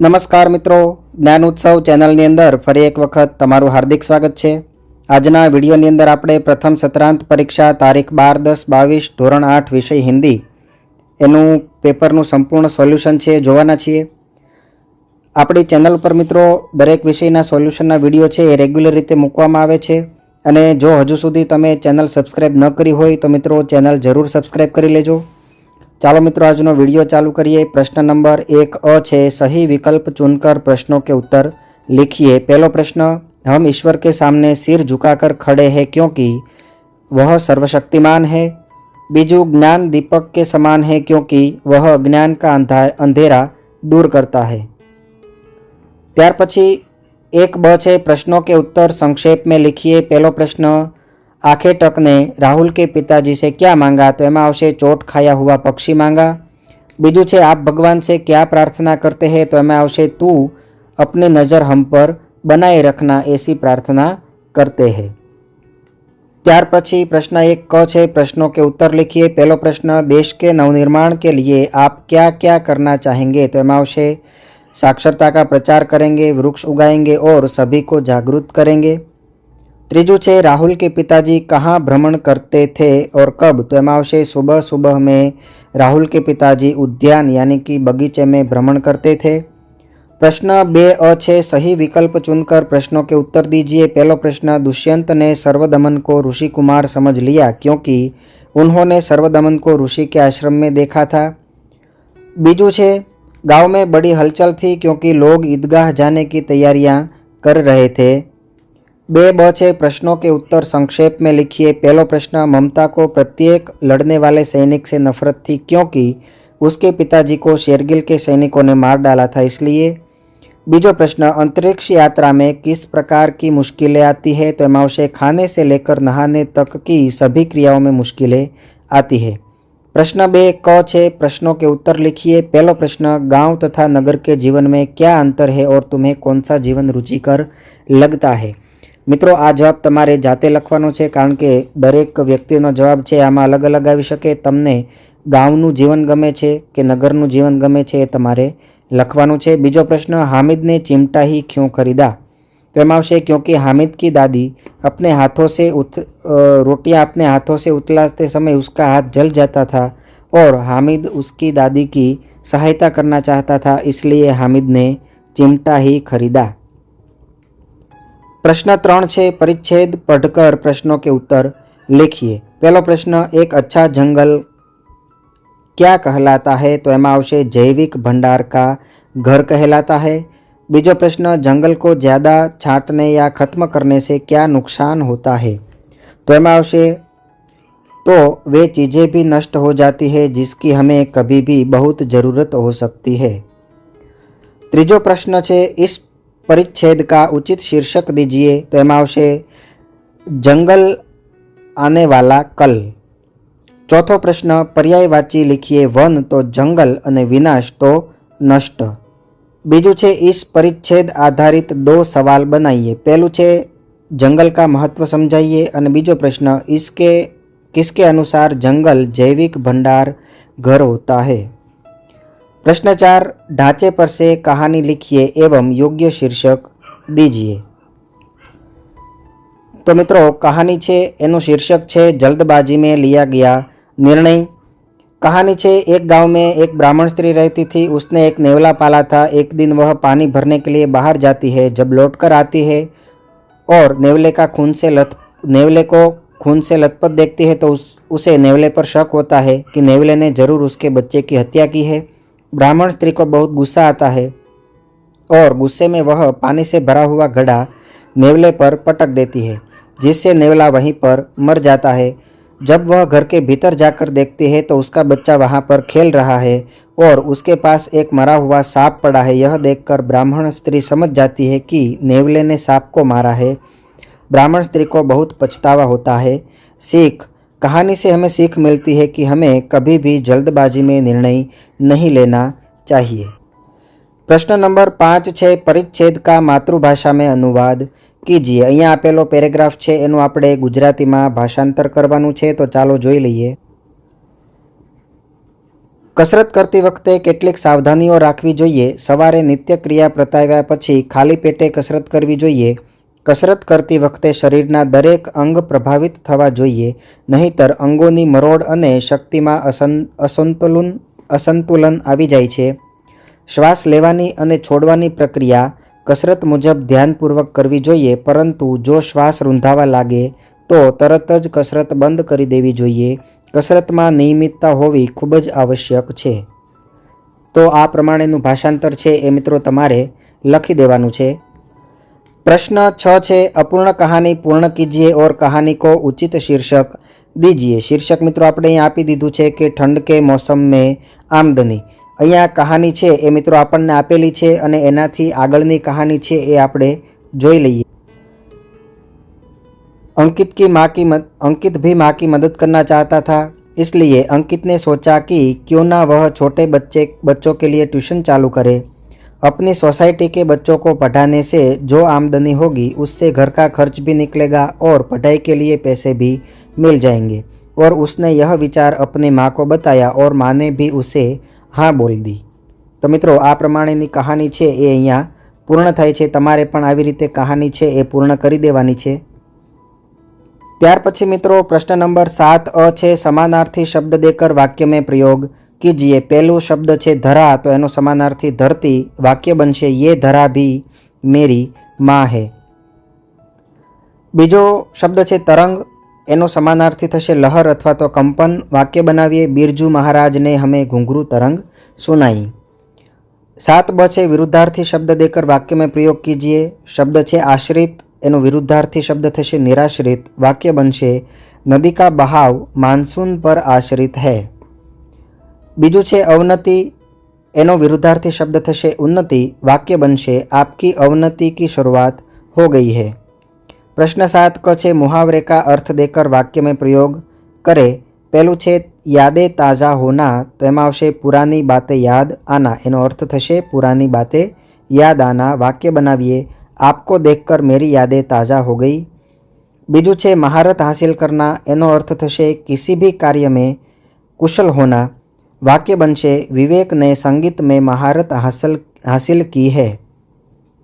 नमस्कार मित्रों, ज्ञान उत्सव चैनलની અંદર ફરી એક વખત તમારું હાર્દિક સ્વાગત છે। આજના વિડીયોની અંદર આપણે પ્રથમ સત્રાંત પરીક્ષા તારીખ 12-10-22 ધોરણ 8 વિષય હિન્દી એનું પેપરનું સંપૂર્ણ સોલ્યુશન છે જોવાના છીએ। આપણી ચેનલ પર મિત્રો દરેક વિષયના સોલ્યુશનના વિડીયો છે એ રેગ્યુલર રીતે મૂકવામાં આવે છે અને જો હજુ સુધી તમે ચેનલ સબસ્ક્રાઇબ ન કરી હોય તો મિત્રો ચેનલ જરૂર સબસ્ક્રાઇબ કરી લેજો। चलो मित्रों आज नो वीडियो चालू करिए। प्रश्न नंबर 1 है सही विकल्प चुनकर प्रश्नों के उत्तर लिखिए। पहलो प्रश्न, हम ईश्वर के सामने सिर झुकाकर खड़े हैं क्योंकि वह सर्वशक्तिमान है। बीजू, ज्ञान दीपक के समान है क्योंकि वह अज्ञान का अंधेरा दूर करता है। त्यार पछी 1 है प्रश्नों के उत्तर संक्षेप में लिखिए। पहलो प्रश्न, आखे टक ने राहुल के पिताजी से क्या मांगा? तो एमा आवशे चोट खाया हुआ पक्षी मांगा। बीजू छे आप भगवान से क्या प्रार्थना करते हैं? तो एमा आवशे तू अपनी नज़र हम पर बनाए रखना ऐसी प्रार्थना करते हैं। त्यार पछी प्रश्न 1 है प्रश्नों के उत्तर लिखिए। पहलो प्रश्न, देश के नवनिर्माण के लिए आप क्या क्या करना चाहेंगे? तो एमा आवशे साक्षरता का प्रचार करेंगे, वृक्ष उगाएंगे और सभी को जागरूक करेंगे। त्रीजू छे राहुल के पिताजी कहाँ भ्रमण करते थे और कब? तो एमां आवशे सुबह सुबह में राहुल के पिताजी उद्यान यानी कि बगीचे में भ्रमण करते थे। प्रश्न 2 छे सही विकल्प चुनकर प्रश्नों के उत्तर दीजिए। पहलो प्रश्न, दुष्यंत ने सर्वदमन को ऋषि कुमार समझ लिया क्योंकि उन्होंने सर्वदमन को ऋषि के आश्रम में देखा था। बीजू छे गांव में बड़ी हलचल थी क्योंकि लोग ईदगाह जाने की तैयारियां कर रहे थे। 2 छे प्रश्नों के उत्तर संक्षेप में लिखिए। पहलो प्रश्न, ममता को प्रत्येक लड़ने वाले सैनिक से नफरत थी क्योंकि उसके पिताजी को शेरगिल के सैनिकों ने मार डाला था इसलिए। बीजो प्रश्न, अंतरिक्ष यात्रा में किस प्रकार की मुश्किलें आती है? तो एमां आवशे खाने से लेकर नहाने तक की सभी क्रियाओं में मुश्किलें आती है। प्रश्न 2 छे प्रश्नों के उत्तर लिखिए। पहलो प्रश्न, गांव तथा नगर के जीवन में क्या अंतर है और तुम्हें कौन सा जीवन रुचिकर लगता है? मित्रों आ जवाब तमारे जाते लखवानो छे कारण के दरेक व्यक्तिनो जवाब छे आमां अलग अलग आवी शके। तमने गांवनुं जीवन गमे छे के नगरनुं जीवन गमे छे ए तमारे लखवानुं छे। बीजो प्रश्न, हामिद ने चिमटा ही क्यों खरीदा? तो एमां आवशे क्योंकि हामिद की दादी अपने हाथों से रोटियां अपने हाथों से उतलाते समय उसका हाथ जल जाता था और हामिद उसकी दादी की सहायता करना चाहता था इसलिए हामिद ने चिमटा ही खरीदा। प्रश्न 3 छे परिच्छेद पढ़कर प्रश्नों के उत्तर लिखिए। पहलो प्रश्न, एक अच्छा जंगल क्या कहलाता है? तो एमां आवशे जैविक भंडार का घर कहलाता है। बीजो प्रश्न, जंगल को ज़्यादा छांटने या खत्म करने से क्या नुकसान होता है? तो एमां आवशे तो वे चीज़ें भी नष्ट हो जाती है जिसकी हमें कभी भी बहुत ज़रूरत हो सकती है। त्रीजो प्रश्न छे इस परिच्छेद का उचित शीर्षक दीजिए। तो एमां आवशे जंगल आने वाला कल। चौथो प्रश्न, पर्यायवाची लिखिए। वन तो जंगल अने विनाश तो नष्ट। बीजू छे इस परिच्छेद आधारित 2 सवाल बनाइए। पहलू छे जंगल का महत्व समझाइए अने बीजो प्रश्न, इसके किसके अनुसार जंगल जैविक भंडार घर होता है। प्रश्न 4, ढांचे पर से कहानी लिखिए एवं योग्य शीर्षक दीजिए। तो मित्रों कहानी छे एनु शीर्षक छे जल्दबाजी में लिया गया निर्णय। कहानी छे एक गांव में एक ब्राह्मण स्त्री रहती थी। उसने एक नेवला पाला था। एक दिन वह पानी भरने के लिए बाहर जाती है। जब लौटकर आती है और नेवले को खून से लथपथ देखती है तो उसे नेवले पर शक होता है कि नेवले ने जरूर उसके बच्चे की हत्या की है। ब्राह्मण स्त्री को बहुत गुस्सा आता है और गुस्से में वह पानी से भरा हुआ घड़ा नेवले पर पटक देती है जिससे नेवला वहीं पर मर जाता है। जब वह घर के भीतर जाकर देखती है तो उसका बच्चा वहां पर खेल रहा है और उसके पास एक मरा हुआ सांप पड़ा है। यह देखकर ब्राह्मण स्त्री समझ जाती है कि नेवले ने सांप को मारा है। ब्राह्मण स्त्री को बहुत पछतावा होता है। सीख, कहानी से हमें सीख मिलती है कि हमें कभी भी जल्दबाजी में निर्णय नहीं लेना चाहिए। प्रश्न नंबर 5 छे परिच्छेद का मातृभाषा में अनुवाद कीजिए। अहींया आपेलो पेरेग्राफ छे एनुं आपणे गुजराती में भाषांतर करवानुं छे तो चालो जोई लईए। કસરત કરતી વખતે કેટલીક સાવધાનીઓ રાખવી જોઈએ. સવારે નિત્યક્રિયા પતાવ્યા પછી ખાલી પેટે કસરત કરવી જોઈએ. કસરત કરતી વખતે શરીરના દરેક અંગ પ્રભાવિત થવા જોઈએ, નહીંતર અંગોની મરોડ અને શક્તિમાં અસંતુલન આવી જાય છે. શ્વાસ લેવાની અને છોડવાની પ્રક્રિયા કસરત મુજબ ધ્યાનપૂર્વક કરવી જોઈએ, પરંતુ જો શ્વાસ રૂંધાવા લાગે તો તરત જ કસરત બંધ કરી દેવી જોઈએ. કસરતમાં નિયમિતતા હોવી ખૂબ જ આવશ્યક છે. તો આ પ્રમાણેનું ભાષાંતર છે એ મિત્રો તમારે લખી દેવાનું છે. प्रश्न 6 છે, अपूर्ण कहानी पूर्ण कीजिए और कहानी को उचित शीर्षक दीजिए. शीर्षक मित्रों આપણે અહીં આપી દીધું છે કે ઠંડ કે મોસમ में आमदनी. અહીંયા કહાની છે એ મિત્રો આપણને આપેલી છે અને એનાથી આગળની કહાની છે એ આપણે જોઈ લઈએ. अंकित भी माँ की मदद करना चाहता था, इसलिए अंकित ने सोचा कि क्यों ना वह छोटे बच्चों के लिए ट्यूशन चालू करे. अपनी सोसाइटी के बच्चों को पढ़ाने से जो आमदनी होगी उससे घर का खर्च भी निकलेगा और पढ़ाई के लिए पैसे भी मिल जाएंगे. और उसने यह विचार अपनी माँ को बताया और माँ ने भी उसे हाँ बोल दी. तो मित्रों आ प्रमाणेनी कहानी छे ए अहींया पूर्ण थाय छे. तमारे पण आवी रीते कहानी छे ए पूर्ण करी देवानी छे. त्यार पछी मित्रों प्रश्न नंबर 7 अ छे, समानार्थी शब्द देकर वाक्य में प्रयोग कीजिए. पहलू शब्द छे धरा, तो एनो समानार्थी धरती. वाक्य बनशे ये धरा भी मेरी माँ है. बीजो शब्द छे तरंग, एनो समानार्थी थशे लहर अथवा तो कंपन. वाक्य बनावीए बिरजू महाराज ने हमें घुंघरू तरंग सुनाई. 7 ब छे विरुद्धार्थी शब्द देकर वाक्य में प्रयोग कीजिए. शब्द छे आश्रित, एनो विरुद्धार्थी शब्द थशे निराश्रित. वाक्य बनशे नदी का बहाव मानसून पर आश्रित है. बीजू छे अवनति, एनो विरुद्धार्थी शब्द थशे उन्नति. वाक्य बनशे आपकी अवनति की शुरुआत हो गई है. प्रश्न 7 क छे मुहावरे का अर्थ देकर वाक्य में प्रयोग करे. पहलू छे यादें ताज़ा होना, तो एमां आवशे पुरानी बातें याद आना. एनो अर्थ थशे पुरानी बातें याद आना. वाक्य बनावीए आपको देखकर मेरी यादें ताज़ा हो गई. बीजू छे महारत हासिल करना, एनो अर्थ थशे किसी भी कार्य में कुशल होना. वाक्य बनशे विवेक ने संगीत में महारत हासिल की है.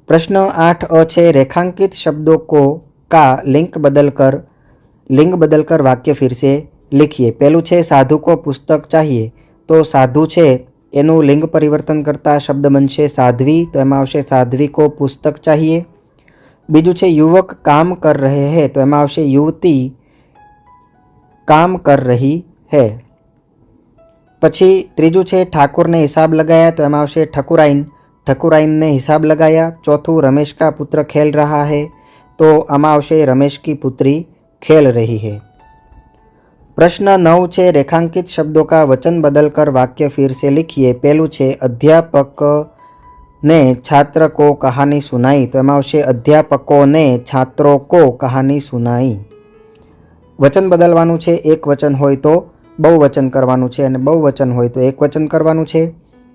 प्रश्न 8 अ छे रेखांकित शब्दों को का लिंग बदलकर वाक्य फिर से लिखिए. पहलू छे साधु को पुस्तक चाहिए, तो साधु छे एनु लिंग परिवर्तन करता शब्द बनशे साध्वी, तो एमां आवशे साध्वी को पुस्तक चाहिए. बीजू छे युवक काम कर रहे हैं, तो एमां आवशे युवती काम कर रही है. पछी त्रीजू छे ठाकुर ने हिसाब लगाया, तो एमां आवशे ठकुराइन ने हिसाब लगाया. चौथू रमेश का पुत्र खेल रहा है, तो आमां आवशे रमेश की पुत्री खेल रही है. प्रश्न 9 छे रेखांकित शब्दों का वचन बदलकर वाक्य फिर से लिखिए. पहलू छे अध्यापक ने छात्र को कहानी सुनाई, तो एमां आवशे अध्यापकों ने छात्रों को कहानी सुनाई. वचन बदलवानुं छे. एक वचन होय तो बहुवचन करवानुं छे अने बहुवचन होय तो एक वचन करवानुं छे.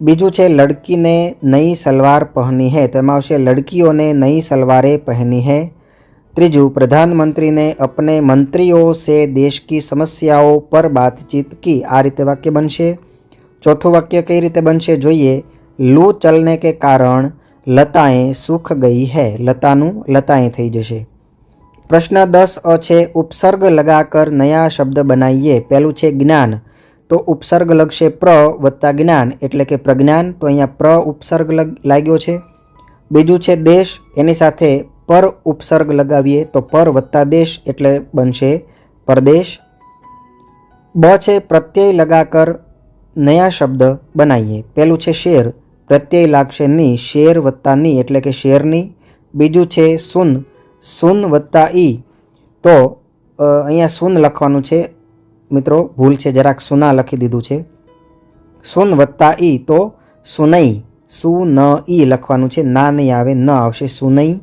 बीजू छे लड़की ने नई सलवार पहनी है, तो एमां आवशे लड़कियों ने नई सलवारें पहनी है. त्रीजू प्रधानमंत्री ने अपने मंत्रियों से देश की समस्याओं पर बातचीत की. आ रीते वाक्य बनशे. चौथुं वाक्य कई रीते बनशे जोईए. लू चलने के कारण लताएं सूख गई है. लतानुं लताएं थई जशे. प्रश्न 10 अ छे उपसर्ग लगाकर नया शब्द बनाइए. पहलू छे ज्ञान, तो उपसर्ग लगशे प्र वत्ता ज्ञान एटले के प्रज्ञान, तो अहींया प्र उपसर्ग लाग्यो छे. बीजू छे देश, एनी साथे पर उपसर्ग लगावीए तो पर वत्ता देश एटले बनशे परदेश. ब छे प्रत्यय लगाकर नया शब्द बनाइए. पहलू छे शेर, प्रत्यय लागशे नी, शेर वत्ता नी एटले के शेरनी. बीजू छे सुन वत्ता ई, तो अहींया सुन लखवानुं छे मित्रों, भूल छे, जराक सुना लखी दीधुं छे. सुन वत्ता ई तो सुनई, सुनई लखवानुं छे. ना नहीं आवे, न आवशे सुनई.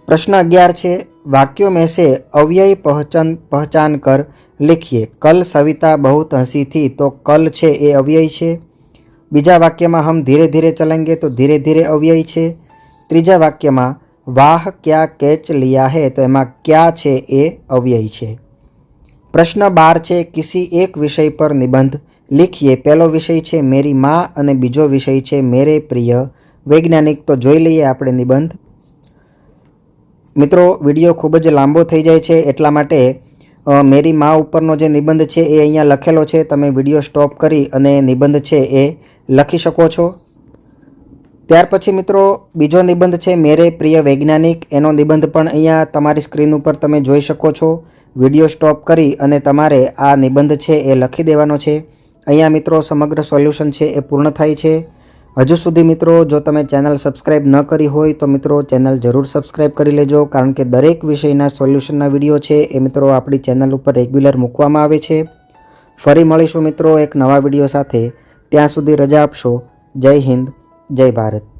प्रश्न 11 छे वाक्यों में से अव्यय पहचान कर लिखिए. कल सविता बहुत हंसी थी, तो कल छे ए अव्यय छे. बीजा वाक्य में हम धीरे धीरे चलेंगे, तो धीरे धीरे अव्यय छे. त्रीजा वाक्य में वाह क्या कैच लिया है, तो एमां क्या छे ए अव्यय छे. प्रश्न 12 छे किसी एक विषय पर निबंध લીખીએ। પહેલો વિષય છે મેરી માં અને બીજો વિષય છે મેરે પ્રિય વૈજ્ઞાનિક। તો જોઈ લઈએ આપણે નિબંધ। મિત્રો, વિડીયો ખૂબ જ લાંબો થઈ જાય છે એટલા માટે મેરી માં ઉપરનો જે નિબંધ છે એ અહીંયા લખેલો છે। તમે વિડીયો સ્ટોપ કરી અને નિબંધ છે એ લખી શકો છો। ત્યાર પછી મિત્રો બીજો નિબંધ છે મેરે પ્રિય વૈજ્ઞાનિક। એનો નિબંધ પણ અહીંયા તમારી સ્ક્રીન ઉપર તમે જોઈ શકો છો। વિડીયો સ્ટોપ કરી અને તમારે આ નિબંધ છે એ લખી દેવાનો છે। અહીંયા મિત્રો સમગ્ર સોલ્યુશન છે એ પૂર્ણ થાય છે। હજુ સુધી મિત્રો જો તમે ચેનલ સબસ્ક્રાઈબ ન કરી હોય તો મિત્રો ચેનલ જરૂર સબસ્ક્રાઈબ કરી લેજો, કારણ કે દરેક વિષયના સોલ્યુશનના વિડીયો છે એ મિત્રો આપણી ચેનલ ઉપર રેગ્યુલર મૂકવામાં આવે છે। ફરી મળીશું મિત્રો એક નવા વિડીયો સાથે। ત્યાં સુધી રજા આપશો। જય હિન્દ, જય ભારત।